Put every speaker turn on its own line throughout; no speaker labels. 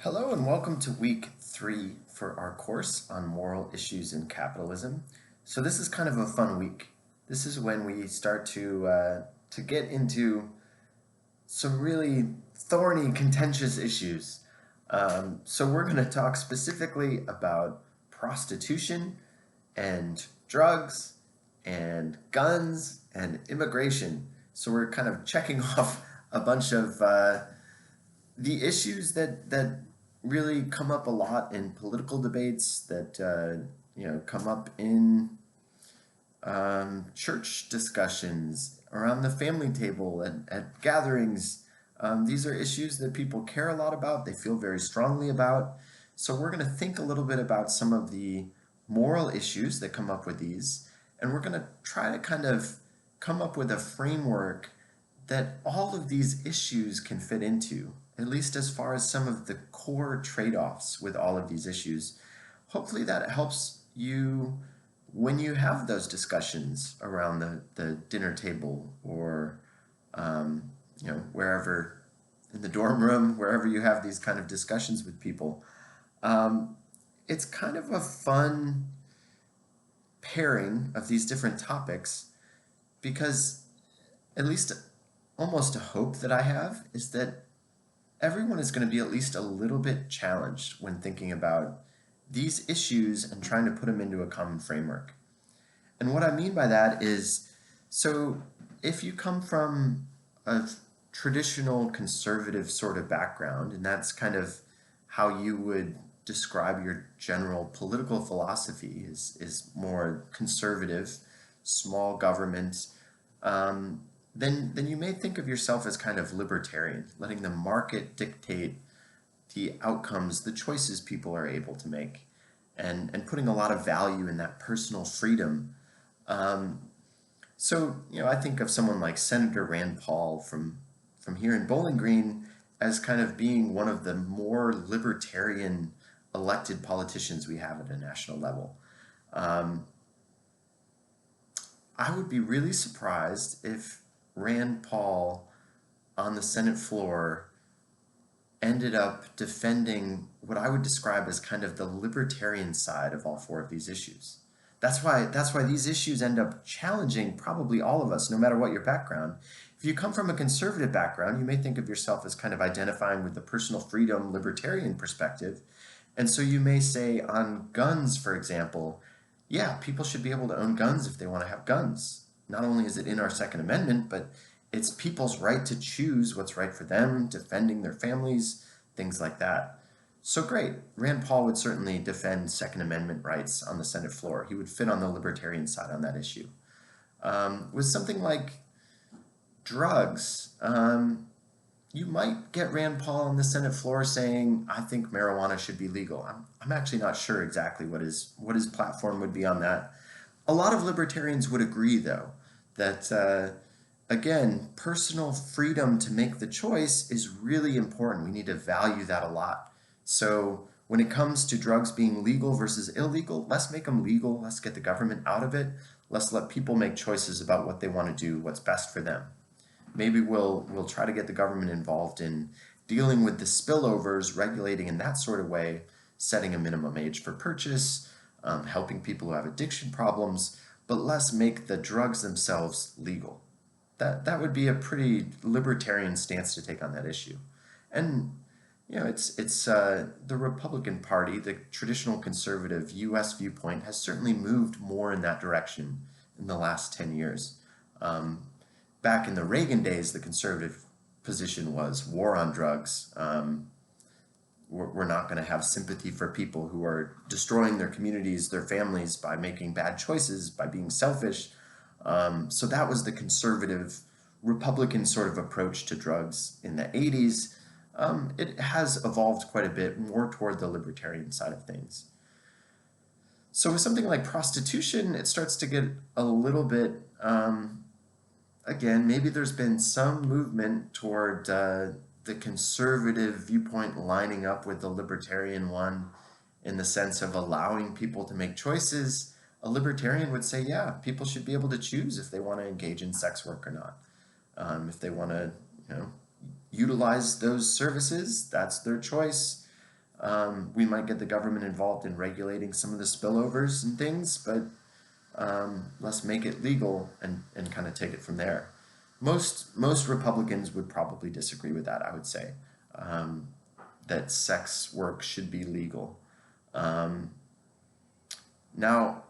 Hello and welcome to week 3 for our course on moral issues in capitalism. So this is kind of a fun week. This is when we start to get into some really thorny, contentious issues. So we're going to talk specifically about prostitution and drugs and guns and immigration. So we're kind of checking off a bunch of the issues that really come up a lot in political debates, that come up in church discussions, around the family table, at gatherings. These are issues that people care a lot about, they feel very strongly about. So we're going to think a little bit about some of the moral issues that come up with these, and we're going to try to kind of come up with a framework that all of these issues can fit into, at least as far as some of the core trade-offs with all of these issues. Hopefully that helps you when you have those discussions around the dinner table, or wherever, in the dorm room, wherever you have these kind of discussions with people. It's kind of a fun pairing of these different topics, because at least almost a hope that I have is that everyone is going to be at least a little bit challenged when thinking about these issues and trying to put them into a common framework. And what I mean by that is, so if you come from a traditional conservative sort of background, and that's kind of how you would describe your general political philosophy, is more conservative, small government, then you may think of yourself as kind of libertarian, letting the market dictate the outcomes, the choices people are able to make, and putting a lot of value in that personal freedom. I think of someone like Senator Rand Paul from here in Bowling Green as kind of being one of the more libertarian elected politicians we have at a national level. I would be really surprised if Rand Paul on the Senate floor ended up defending what I would describe as kind of the libertarian side of all four of these issues. That's why these issues end up challenging probably all of us, no matter what your background. If you come from a conservative background, you may think of yourself as kind of identifying with the personal freedom libertarian perspective. And so you may say on guns, for example, yeah, people should be able to own guns if they want to have guns. Not only is it in our Second Amendment, but it's people's right to choose what's right for them, defending their families, things like that. So great, Rand Paul would certainly defend Second Amendment rights on the Senate floor. He would fit on the libertarian side on that issue. With something like drugs, you might get Rand Paul on the Senate floor saying, I think marijuana should be legal. I'm actually not sure exactly what his platform would be on that. A lot of libertarians would agree, though, that, again, personal freedom to make the choice is really important. We need to value that a lot. So when it comes to drugs being legal versus illegal, let's make them legal. Let's get the government out of it. Let's let people make choices about what they want to do, what's best for them. Maybe we'll try to get the government involved in dealing with the spillovers, regulating in that sort of way, setting a minimum age for purchase, helping people who have addiction problems, but let's make the drugs themselves legal. That would be a pretty libertarian stance to take on that issue. And it's the Republican Party, the traditional conservative U.S. viewpoint, has certainly moved more in that direction in the last 10 years. Back in the Reagan days, the conservative position was war on drugs. We're not going to have sympathy for people who are destroying their communities, their families, by making bad choices, by being selfish. So that was the conservative Republican sort of approach to drugs in the 80s. It has evolved quite a bit more toward the libertarian side of things. So with something like prostitution, it starts to get a little bit, again, maybe there's been some movement toward the conservative viewpoint lining up with the libertarian one, in the sense of allowing people to make choices. A libertarian would say, yeah, people should be able to choose if they want to engage in sex work or not. If they want to, utilize those services, that's their choice. We might get the government involved in regulating some of the spillovers and things, but let's make it legal and kind of take it from there. Most Republicans would probably disagree with that, I would say, um, that sex work should be legal. Um, Now,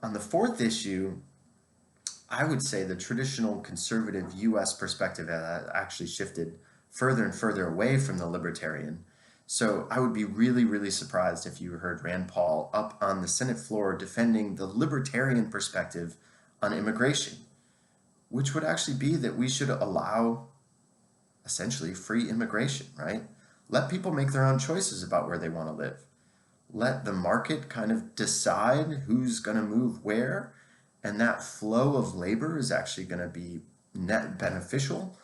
on the fourth issue, I would say the traditional conservative US perspective has actually shifted further and further away from the libertarian. So I would be really, really surprised if you heard Rand Paul up on the Senate floor defending the libertarian perspective on immigration, which would actually be that we should allow essentially free immigration, right? Let people make their own choices about where they want to live. Let the market kind of decide who's going to move where, and that flow of labor is actually going to be net beneficial.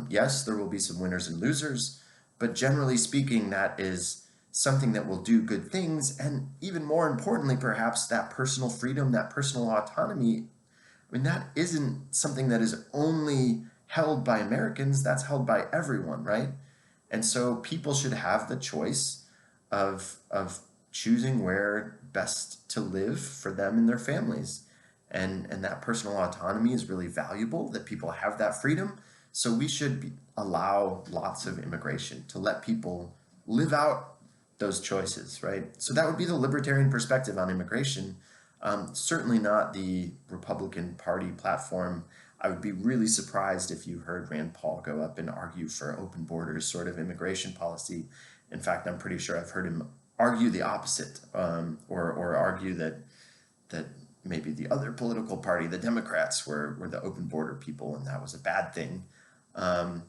Yes, there will be some winners and losers, but generally speaking, that is something that will do good things, and even more importantly, perhaps that personal freedom, that personal autonomy. I mean, that isn't something that is only held by Americans, that's held by everyone, right? And so people should have the choice of choosing where best to live for them and their families. And that personal autonomy is really valuable, that people have that freedom. So we should allow lots of immigration to let people live out those choices, right? So that would be the libertarian perspective on immigration. Certainly not the Republican Party platform. I would be really surprised if you heard Rand Paul go up and argue for open borders sort of immigration policy. In fact, I'm pretty sure I've heard him argue the opposite, or argue that maybe the other political party, the Democrats, were the open border people, and that was a bad thing. Um,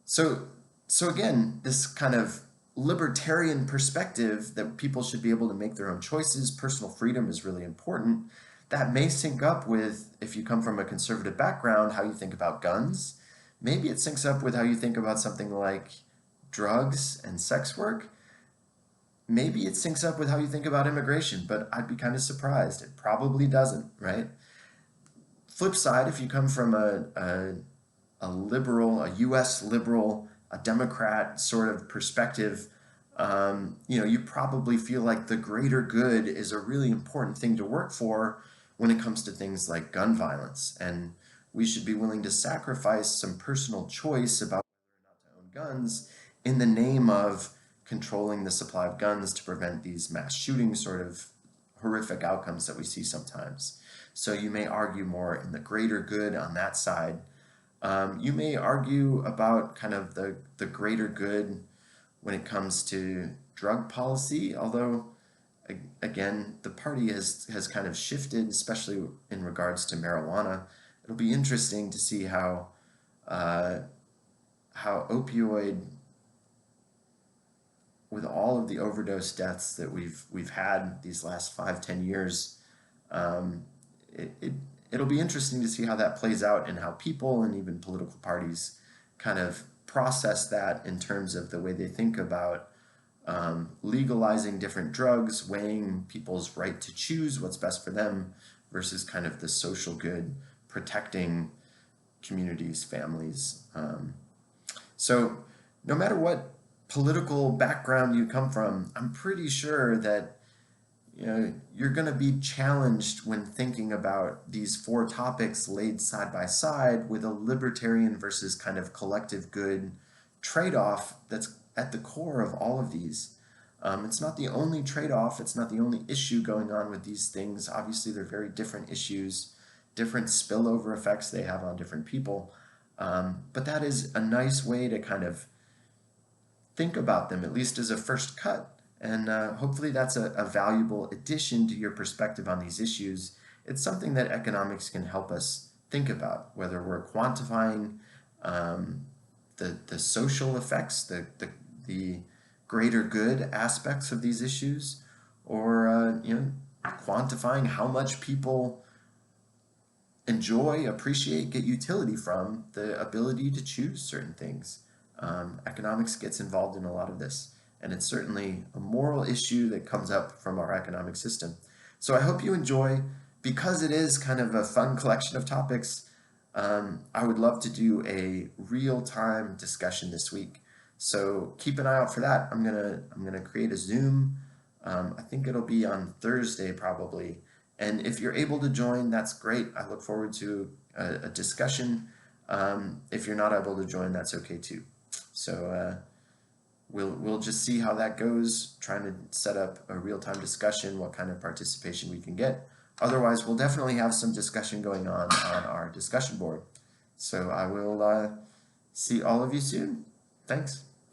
so so again, this kind of libertarian perspective that people should be able to make their own choices, personal freedom is really important. That may sync up with, if you come from a conservative background, how you think about guns. Maybe it syncs up with how you think about something like drugs and sex work. Maybe it syncs up with how you think about immigration, but I'd be kind of surprised. It probably doesn't, right? Flip side, if you come from a liberal, a US liberal, a Democrat sort of perspective, you probably feel like the greater good is a really important thing to work for when it comes to things like gun violence. And we should be willing to sacrifice some personal choice about whether or not to own guns in the name of controlling the supply of guns to prevent these mass shooting sort of horrific outcomes that we see sometimes. So you may argue more in the greater good on that side. You may argue about kind of the greater good when it comes to drug policy, although again, the party has kind of shifted, especially in regards to marijuana. It'll be interesting to see uh, how opioid, with all of the overdose deaths that we've had these last 5-10 years, um, it, it it'll be interesting to see how that plays out and how people and even political parties kind of process that in terms of the way they think about legalizing different drugs, weighing people's right to choose what's best for them versus kind of the social good, protecting communities, families. So no matter what political background you come from, I'm pretty sure that you're going to be challenged when thinking about these four topics laid side by side with a libertarian versus kind of collective good trade-off that's at the core of all of these. It's not the only trade-off, it's not the only issue going on with these things. Obviously, they're very different issues, different spillover effects they have on different people. But that is a nice way to kind of think about them, at least as a first cut. And hopefully that's a valuable addition to your perspective on these issues. It's something that economics can help us think about, whether we're quantifying the social effects, the greater good aspects of these issues, or quantifying how much people enjoy, appreciate, get utility from the ability to choose certain things. Economics gets involved in a lot of this, and it's certainly a moral issue that comes up from our economic system. So I hope you enjoy. Because it is kind of a fun collection of topics, I would love to do a real-time discussion this week. So keep an eye out for that. I'm gonna create a Zoom. I think it'll be on Thursday probably. And if you're able to join, that's great. I look forward to a discussion. If you're not able to join, that's okay too. So we'll just see how that goes. Trying to set up a real-time discussion, what kind of participation we can get. Otherwise, we'll definitely have some discussion going on our discussion board. So I will see all of you soon. Thanks.